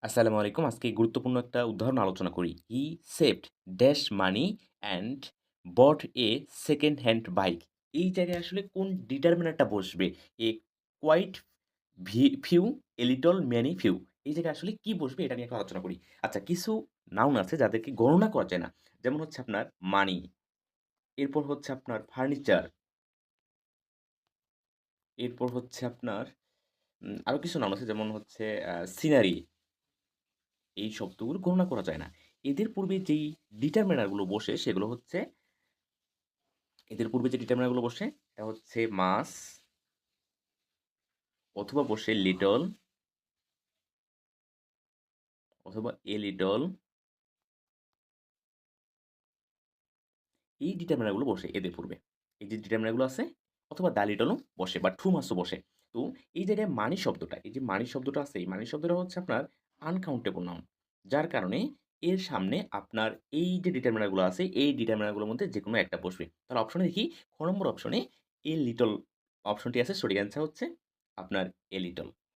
আসসালামু আলাইকুম। আজকে গুরুত্বপূর্ণ একটা উদাহরণ আলোচনা করি। He saved dash money and bought a second hand bike. এই জায়গায় আসলে কোন ডিটারমিনারটা বসবে? A quite few, a little, many few. এই জায়গায় আসলে কি বসবে এটা নিয়ে একটু আলোচনা করি। আচ্ছা, কিছু নাউন আছে যাদেরকে গণনা করা যায় না। যেমন হচ্ছে আপনার মানি, এরপর হচ্ছে আপনার ফার্নিচার, এরপর হচ্ছে আপনার আরো কিছু নাউন আছে যেমন হচ্ছে সিনারি। এই শব্দগুলো গণনা করা যায় না। এদের পূর্বে যেই ডিটারমিনার গুলো বসে সেগুলো হচ্ছে এদের পূর্বে যে ডিটারমিনার গুলো বসে এটা হচ্ছে মাস অথবা বসে লিটল অথবা এ লিটল। এই ডিটারমিনার গুলো বসে এদের পূর্বে। এই যে ডিটারমিনার গুলো আছে অথবা দ্য লিটলও বসে বা টু মাসও বসে। তো এই জায়গায় মানি শব্দটা, এই যে মানি শব্দটা আছে, এই মানি শব্দটা হচ্ছে আপনার আনকাউন্টেবল নাউন। যার কারণে এর সামনে আপনার এই যে ডিটারমিনার গুলো আছে, এই ডিটারমিনার গুলোর মধ্যে যেকোনো একটা বসবে। তাহলে অপশনে দেখি খ নম্বর অপশনে এ লিটল অপশনটি আছে, সঠিক অ্যান্সার হচ্ছে আপনার এ লিটল।